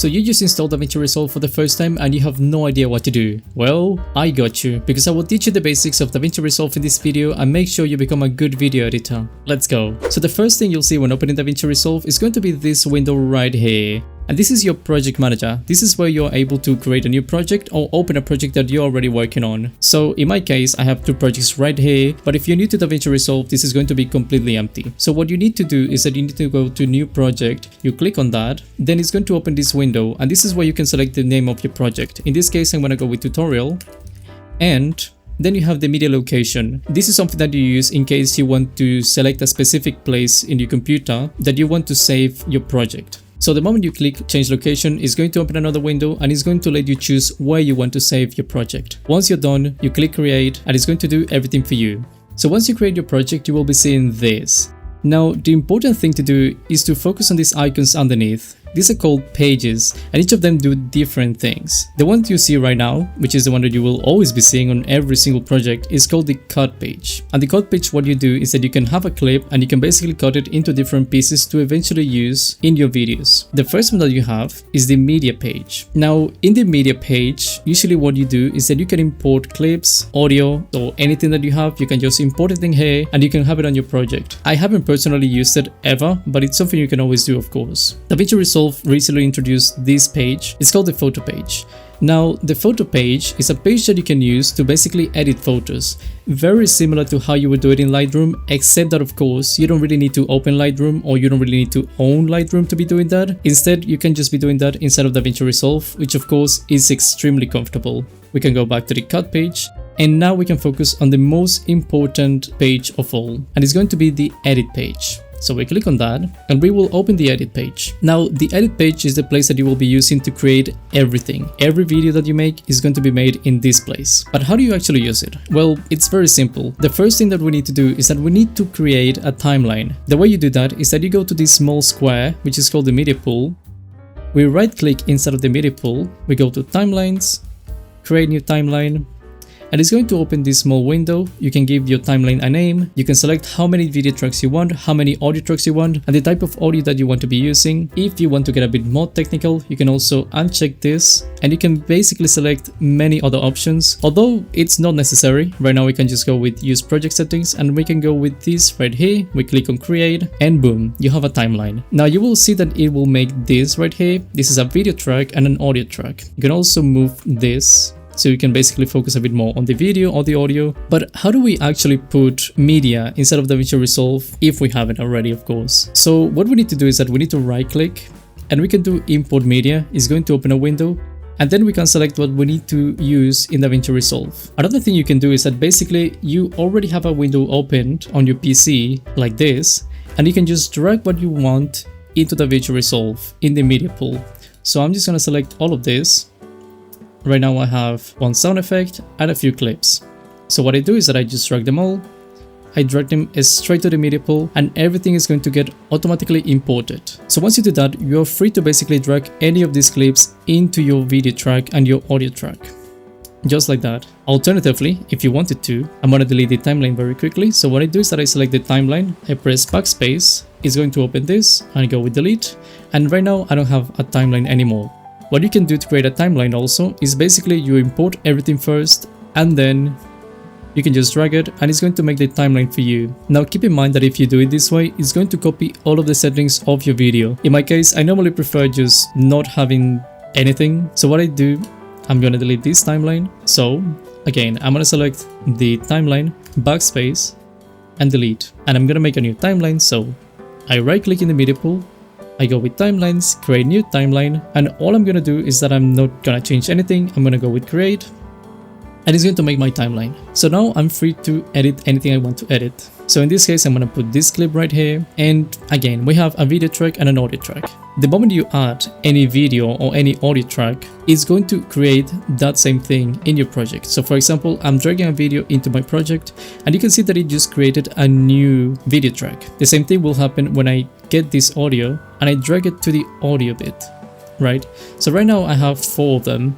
So you just installed DaVinci Resolve for the first time and you have no idea what to do. Well, I got you, because I will teach you the basics of DaVinci Resolve in this video and make sure you become a good video editor. Let's go. So the first thing you'll see when opening DaVinci Resolve is going to be this window right here. And this is your project manager. This is where you're able to create a new project or open a project that you're already working on. So in my case, I have two projects right here, but if you're new to DaVinci Resolve, this is going to be completely empty. So what you need to do is that you need to go to new project, you click on that, then it's going to open this window, and this is where you can select the name of your project. In this case, I'm going to go with tutorial, and then you have the media location. This is something that you use in case you want to select a specific place in your computer that you want to save your project. So the moment you click change location, it's going to open another window and it's going to let you choose where you want to save your project. Once you're done, you click create and it's going to do everything for you. So once you create your project, you will be seeing this. Now, the important thing to do is to focus on these icons underneath. These are called pages, and each of them do different things. The one that you see right now, which is the one that you will always be seeing on every single project, is called the cut page. And the cut page, what you do is that you can have a clip and you can basically cut it into different pieces to eventually use in your videos. The first one that you have is the media page. Now, in the media page, usually what you do is that you can import clips, audio, or anything that you have. You can just import it in here and you can have it on your project. I haven't personally used it ever, but it's something you can always do, of course. DaVinci Resolve recently introduced this page. It's called the photo page. Now, the photo page is a page that you can use to basically edit photos. Very similar to how you would do it in Lightroom, except that of course you don't really need to open Lightroom or you don't really need to own Lightroom to be doing that. Instead, you can just be doing that inside of DaVinci Resolve, which of course is extremely comfortable. We can go back to the cut page. And now we can focus on the most important page of all, and it's going to be the edit page. So we click on that and we will open the edit page. Now, the edit page is the place that you will be using to create everything. Every video that you make is going to be made in this place. But how do you actually use it? Well, it's very simple. The first thing that we need to do is that we need to create a timeline. The way you do that is that you go to this small square, which is called the media pool. We right click inside of the media pool. We go to timelines, create new timeline. And it's going to open this small window. You can give your timeline a name. You can select how many video tracks you want, how many audio tracks you want, and the type of audio that you want to be using. If you want to get a bit more technical, you can also uncheck this and you can basically select many other options. Although it's not necessary. Right now we can just go with use project settings and we can go with this right here. We click on create and boom, you have a timeline. Now you will see that it will make this right here. This is a video track and an audio track. You can also move this, so you can basically focus a bit more on the video or the audio. But how do we actually put media inside of DaVinci Resolve if we haven't already, of course? So what we need to do is that we need to right click and we can do import media. It's going to open a window and then we can select what we need to use in DaVinci Resolve. Another thing you can do is that basically you already have a window opened on your PC like this, and you can just drag what you want into DaVinci Resolve in the media pool. So I'm just going to select all of this. Right now I have one sound effect and a few clips. So what I do is that I just drag them all. I drag them straight to the media pool and everything is going to get automatically imported. So once you do that, you're free to basically drag any of these clips into your video track and your audio track. Just like that. Alternatively, if you wanted to, I'm going to delete the timeline very quickly. So what I do is that I select the timeline, I press backspace, it's going to open this and I go with delete. And right now I don't have a timeline anymore. What you can do to create a timeline also is basically you import everything first and then you can just drag it and it's going to make the timeline for you. Now keep in mind that if you do it this way, it's going to copy all of the settings of your video. In my case, I normally prefer just not having anything. So what I do, I'm going to delete this timeline. So again, I'm going to select the timeline, backspace and delete. And I'm going to make a new timeline. So I right click in the media pool. I go with timelines, create new timeline, and all I'm gonna do is that I'm not gonna change anything. I'm gonna go with create, and it's going to make my timeline. So now I'm free to edit anything I want to edit. So in this case, I'm gonna put this clip right here, and again, we have a video track and an audio track. The moment you add any video or any audio track, it's going to create that same thing in your project. So for example, I'm dragging a video into my project and you can see that it just created a new video track. The same thing will happen when I get this audio and I drag it to the audio bit, right? So right now I have 4 of them.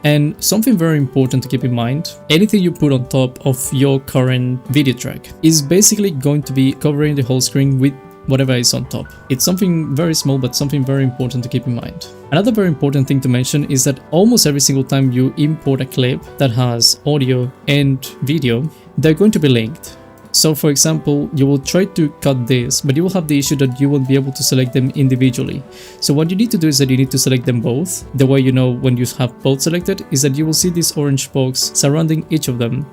And something very important to keep in mind, anything you put on top of your current video track is basically going to be covering the whole screen with whatever is on top. It's something very small, but something very important to keep in mind. Another very important thing to mention is that almost every single time you import a clip that has audio and video, they're going to be linked. So for example, you will try to cut this, but you will have the issue that you won't be able to select them individually. So what you need to do is that you need to select them both. The way you know when you have both selected is that you will see this orange box surrounding each of them.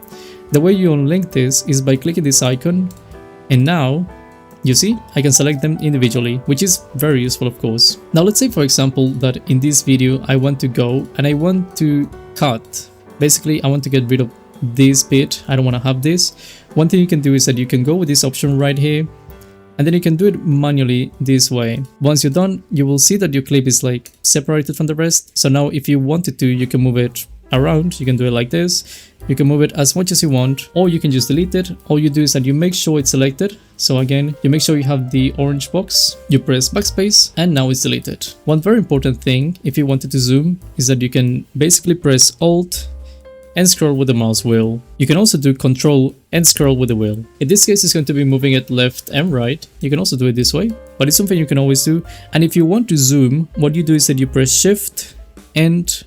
The way you unlink this is by clicking this icon, and now you see I can select them individually, which is very useful of course. Now let's say for example that in this video I want to go and I want to cut. Basically I want to get rid of this bit, I don't want to have this. One thing you can do is that you can go with this option right here, and then you can do it manually this way. Once you're done, you will see that your clip is like separated from the rest. So now if you wanted to, you can move it around, you can do it like this. You can move it as much as you want, or you can just delete it. All you do is that you make sure it's selected. So again, you make sure you have the orange box, you press backspace, and now it's deleted. One very important thing, if you wanted to zoom, is that you can basically press Alt and scroll with the mouse wheel. You can also do Control and scroll with the wheel. In this case, it's going to be moving it left and right. You can also do it this way, but it's something you can always do. And if you want to zoom, what you do is that you press Shift and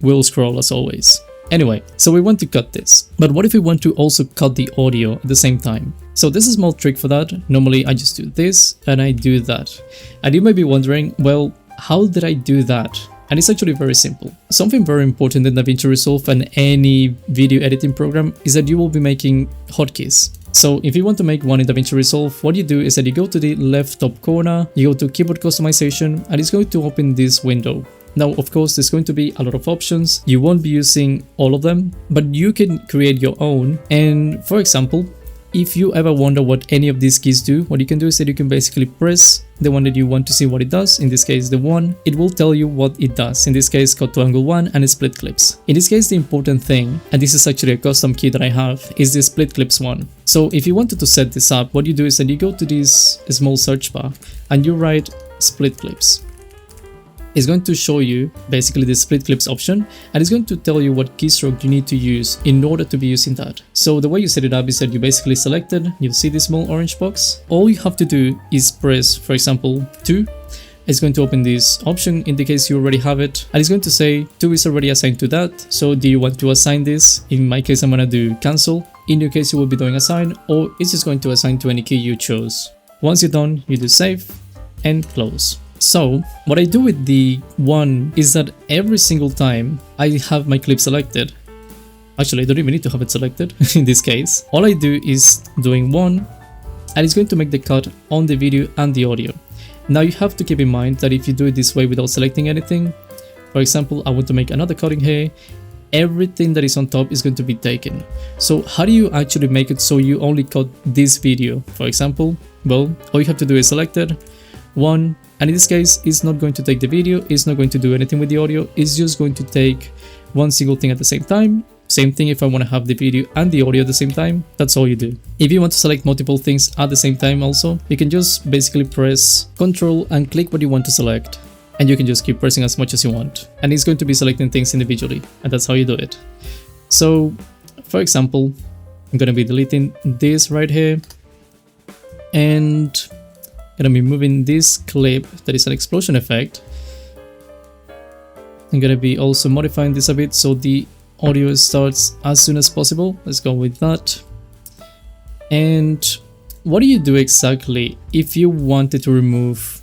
wheel scroll as always. Anyway, so we want to cut this. But what if we want to also cut the audio at the same time? So there's a small trick for that. Normally I just do this and I do that. And you may be wondering, well, how did I do that? And it's actually very simple. Something very important in DaVinci Resolve and any video editing program is that you will be making hotkeys. So if you want to make one in DaVinci Resolve, what you do is that you go to the left top corner, you go to keyboard customization, and it's going to open this window. Now, of course, there's going to be a lot of options. You won't be using all of them, but you can create your own. And for example, if you ever wonder what any of these keys do, what you can do is that you can basically press the one that you want to see what it does. In this case, the 1, it will tell you what it does. In this case, cut to angle 1 and split clips. In this case, the important thing, and this is actually a custom key that I have, is the split clips one. So if you wanted to set this up, what you do is that you go to this small search bar and you write split clips. It's going to show you basically the split clips option, and it's going to tell you what keystroke you need to use in order to be using that. So the way you set it up is that you basically select it, you'll see this small orange box. All you have to do is press, for example, 2. It's going to open this option in the case you already have it, and it's going to say 2 is already assigned to that. So do you want to assign this? In my case, I'm going to do cancel. In your case, you will be doing assign, or it's just going to assign to any key you chose. Once you're done, you do save and close. So what I do with the 1 is that every single time I have my clip selected, actually I don't even need to have it selected in this case, all I do is doing 1 and it's going to make the cut on the video and the audio. Now you have to keep in mind that if you do it this way without selecting anything, for example, I want to make another cutting here, everything that is on top is going to be taken. So how do you actually make it so you only cut this video? For example, well, all you have to do is select it, 1, and in this case, it's not going to take the video, it's not going to do anything with the audio, it's just going to take one single thing at the same time. Same thing if I want to have the video and the audio at the same time, that's all you do. If you want to select multiple things at the same time also, you can just basically press Ctrl and click what you want to select, and you can just keep pressing as much as you want. And it's going to be selecting things individually, and that's how you do it. So, for example, I'm going to be deleting this right here, and gonna be moving this clip that is an explosion effect. I'm gonna be also modifying this a bit so the audio starts as soon as possible. Let's go with that. And what do you do exactly if you wanted to remove,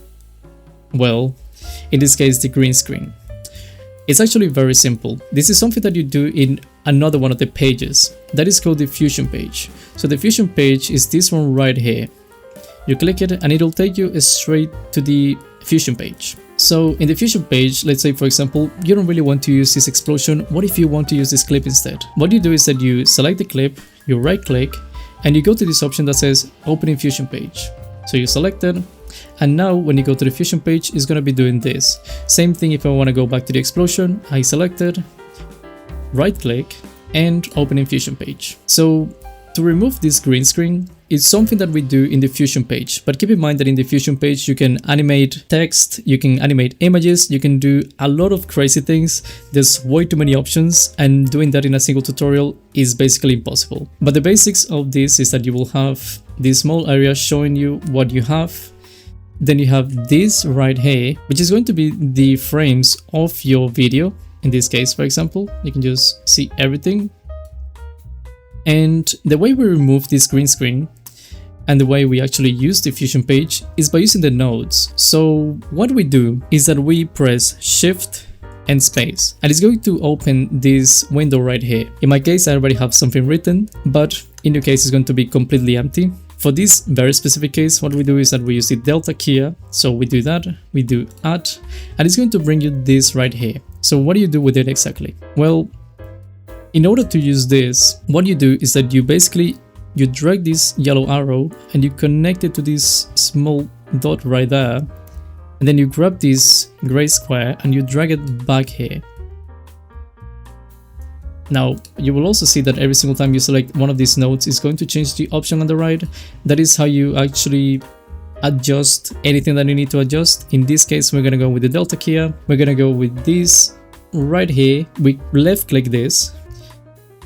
well, in this case, the green screen? It's actually very simple. This is something that you do in another one of the pages that is called the Fusion page. So the Fusion page is this one right here. You click it and it'll take you straight to the Fusion page. So in the Fusion page, let's say for example, you don't really want to use this explosion. What if you want to use this clip instead? What you do is that you select the clip, you right click, and you go to this option that says Open in Fusion page. So you select it, and now when you go to the Fusion page, it's going to be doing this. Same thing if I want to go back to the explosion, I select it, right click, and Open in Fusion page. So to remove this green screen, it's something that we do in the Fusion page, but keep in mind that in the Fusion page you can animate text, you can animate images, you can do a lot of crazy things. There's way too many options, and doing that in a single tutorial is basically impossible. But the basics of this is that you will have this small area showing you what you have, Then you have this right here, which is going to be the frames of your video. In this case, for example, you can just see everything. And the way we remove this green screen and the way we actually use the Fusion page is by using the nodes. So what we do is that we press Shift and space, and it's going to open this window right here. In my case, I already have something written, but in your case, it's going to be completely empty. For this very specific case, what we do is that we use the Delta key. So we do that, we do add, and it's going to bring you this right here. So what do you do with it exactly? Well, in order to use this, what you do is that you drag this yellow arrow and you connect it to this small dot right there. And then you grab this gray square and you drag it back here. Now, you will also see that every single time you select one of these nodes, it's going to change the option on the right. That is how you actually adjust anything that you need to adjust. In this case, we're going to go with the Delta key. We're going to go with this right here. We left click this.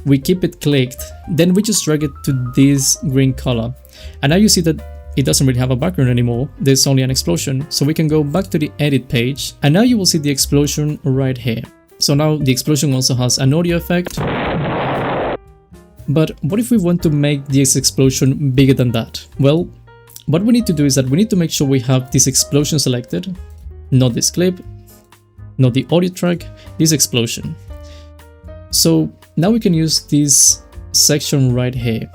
We keep it clicked. Then we just drag it to this green color. And now you see that it doesn't really have a background anymore. There's only an explosion. So we can go back to the edit page. And now you will see the explosion right here. So now the explosion also has an audio effect. But what if we want to make this explosion bigger than that? Well, what we need to do is that we need to make sure we have this explosion selected, not this clip, not the audio track, this explosion. So now we can use this section right here.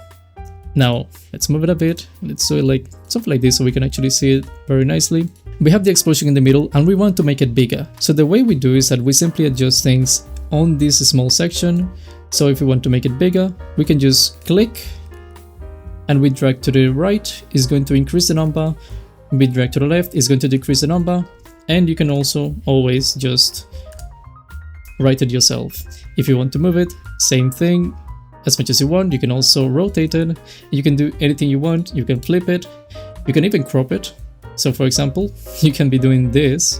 Now let's move it a bit. Let's do it like something like this so we can actually see it very nicely. We have the explosion in the middle and we want to make it bigger. So the way we do is that we simply adjust things on this small section. So if we want to make it bigger, we can just click and we drag to the right is going to increase the number. We drag to the left is going to decrease the number. And you can also always just write it yourself. If you want to move it, same thing. As much as you want, you can also rotate it. You can do anything you want. You can flip it. You can even crop it. So for example, you can be doing this.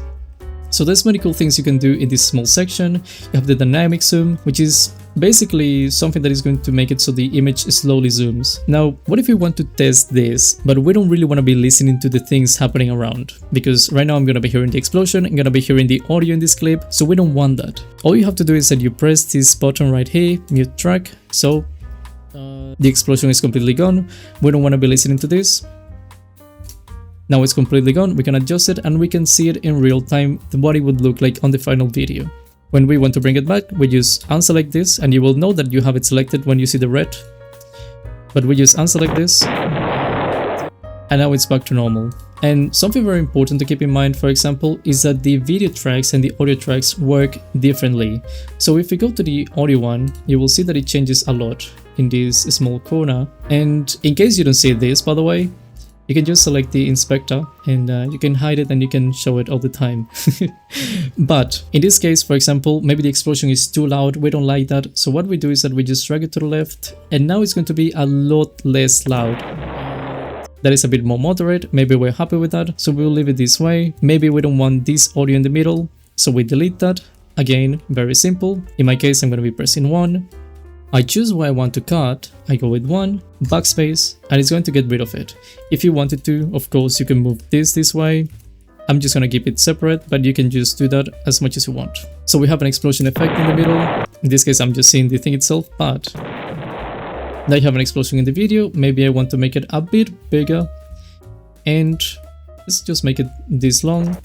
So there's many cool things you can do in this small section. You have the dynamic zoom, which is basically something that is going to make it so the image slowly zooms. Now, what if we want to test this, but we don't really want to be listening to the things happening around? Because right now I'm going to be hearing the explosion, I'm going to be hearing the audio in this clip, so we don't want that. All you have to do is that you press this button right here, mute track, so the explosion is completely gone. We don't want to be listening to this. Now it's completely gone, we can adjust it and we can see it in real time what it would look like on the final video. When we want to bring it back, we just unselect this and you will know that you have it selected when you see the red. But we just unselect this and now it's back to normal. And something very important to keep in mind, for example, is that the video tracks and the audio tracks work differently. So if we go to the audio one, you will see that it changes a lot in this small corner. And in case you don't see this, by the way, you can just select the inspector and you can hide it and you can show it all the time. But in this case, for example, maybe the explosion is too loud, we don't like that. So what we do is that we just drag it to the left and now it's going to be a lot less loud. That is a bit more moderate, maybe we're happy with that, so we'll leave it this way. Maybe we don't want this audio in the middle, so we delete that. Again, very simple. In my case, I'm going to be pressing 1. I choose where I want to cut, I go with 1, backspace, and it's going to get rid of it. If you wanted to, of course, you can move this way. I'm just going to keep it separate, but you can just do that as much as you want. So we have an explosion effect in the middle. In this case, I'm just seeing the thing itself, but now you have an explosion in the video. Maybe I want to make it a bit bigger, and let's just make it this long.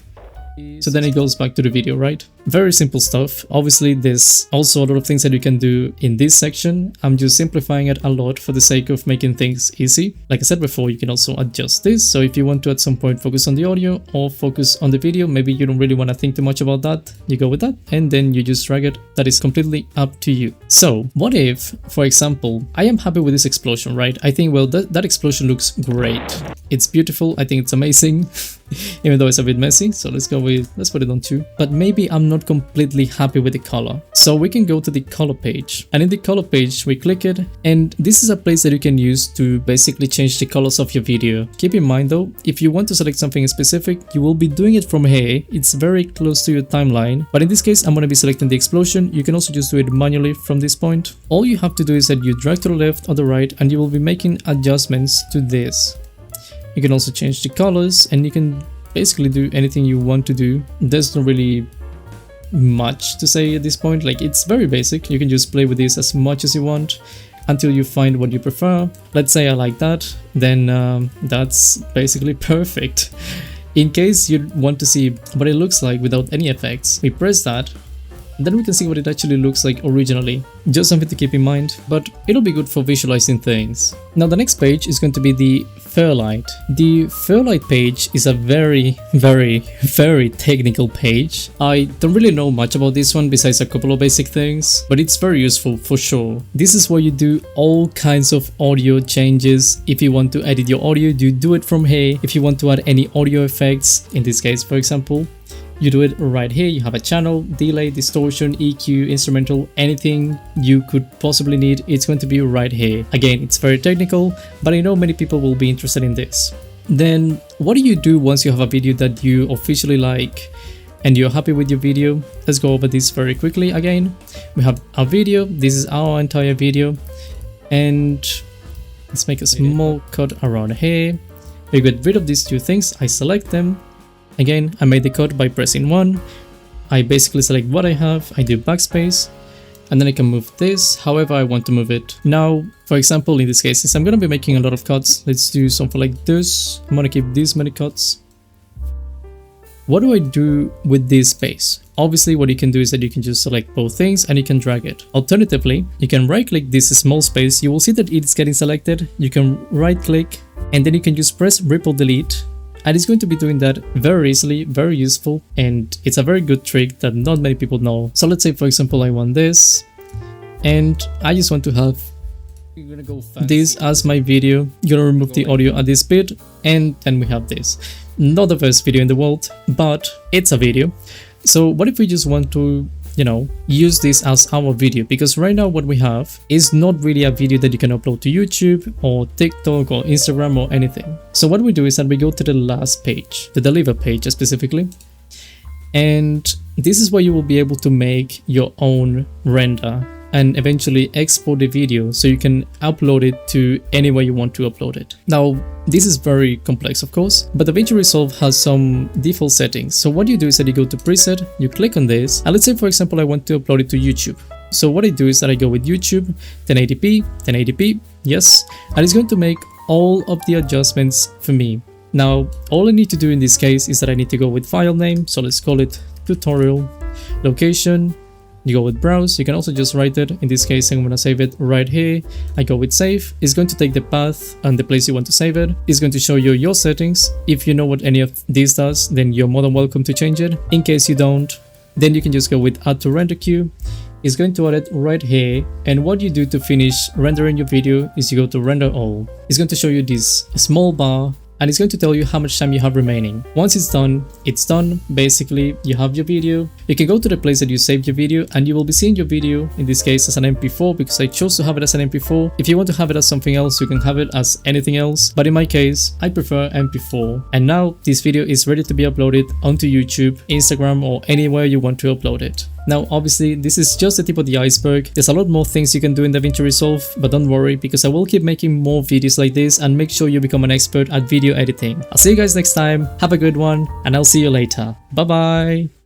So then it goes back to the video, right? Very simple stuff. Obviously, there's also a lot of things that you can do in this section. I'm just simplifying it a lot for the sake of making things easy. Like I said before, you can also adjust this. So if you want to at some point focus on the audio or focus on the video, maybe you don't really want to think too much about that, you go with that and then you just drag it. That is completely up to you. So what if, for example, I am happy with this explosion, right? I think, well, that explosion looks great. It's beautiful. I think it's amazing. Even though it's a bit messy, so let's put it on 2. But maybe I'm not completely happy with the color. So we can go to the color page, and in the color page we click it, and this is a place that you can use to basically change the colors of your video. Keep in mind though, if you want to select something specific, you will be doing it from here. It's very close to your timeline, but in this case I'm going to be selecting the explosion. You can also just do it manually from this point. All you have to do is that you drag to the left or the right, and you will be making adjustments to this. You can also change the colors and you can basically do anything you want to do. There's not really much to say at this point. Like, it's very basic. You can just play with this as much as you want until you find what you prefer. Let's say I like that, then that's basically perfect. In case you want to see what it looks like without any effects, we press that, and then we can see what it actually looks like originally. Just something to keep in mind, but it'll be good for visualizing things. Now the next page is going to be the Fairlight. The Fairlight page is a very technical page. I don't really know much about this one besides a couple of basic things, but it's very useful for sure. This is where you do all kinds of audio changes. If you want to edit your audio, you do it from here. If you want to add any audio effects, in this case for example, you do it right here. You have a channel, delay, distortion, EQ, instrumental, anything you could possibly need, it's going to be right here. Again, it's very technical, but I know many people will be interested in this. Then what do you do once you have a video that you officially like and you're happy with your video? Let's go over this very quickly again. We have our video, this is our entire video, and let's make a small cut around here. We get rid of these two things, I select them. Again, I made the cut by pressing 1. I basically select what I have, I do backspace, and then I can move this however I want to move it. Now, for example, in this case, since I'm going to be making a lot of cuts, let's do something like this. I'm going to keep this many cuts. What do I do with this space? Obviously, what you can do is that you can just select both things and you can drag it. Alternatively, you can right click this small space. You will see that it's getting selected. You can right click and then you can just press ripple delete. And it's going to be doing that very easily, very useful, and it's a very good trick that not many people know. So let's say for example I want this, and I just want to have this as my video. You're gonna remove the audio at this bit, and then we have this. Not the first video in the world, but it's a video. So what if we just want to, you know, use this as our video? Because right now what we have is not really a video that you can upload to YouTube or TikTok or Instagram or anything. So what we do is that we go to the last page, the deliver page specifically, and this is where you will be able to make your own render and eventually export the video so you can upload it to anywhere you want to upload it. Now, this is very complex of course, but DaVinci Resolve has some default settings. So what you do is that you go to preset, you click on this, and let's say for example I want to upload it to YouTube. So what I do is that I go with YouTube, 1080p, yes, and it's going to make all of the adjustments for me. Now, all I need to do in this case is that I need to go with file name, so let's call it tutorial, location, you go with browse. You can also just write it. In this case, I'm going to save it right here. I go with save. It's going to take the path and the place you want to save it. It's going to show you your settings. If you know what any of these does, then you're more than welcome to change it. In case you don't, then you can just go with add to render queue. It's going to add it right here, and what you do to finish rendering your video is you go to render all. It's going to show you this small bar, and it's going to tell you how much time you have remaining. Once it's done, basically you have your video. You can go to the place that you saved your video and you will be seeing your video, in this case as an MP4 because I chose to have it as an MP4. If you want to have it as something else, you can have it as anything else, but in my case I prefer MP4. And now this video is ready to be uploaded onto YouTube, Instagram, or anywhere you want to upload it. Now obviously this is just the tip of the iceberg. There's a lot more things you can do in DaVinci Resolve, but don't worry because I will keep making more videos like this and make sure you become an expert at video editing. I'll see you guys next time, have a good one, and I'll see you later. Bye bye!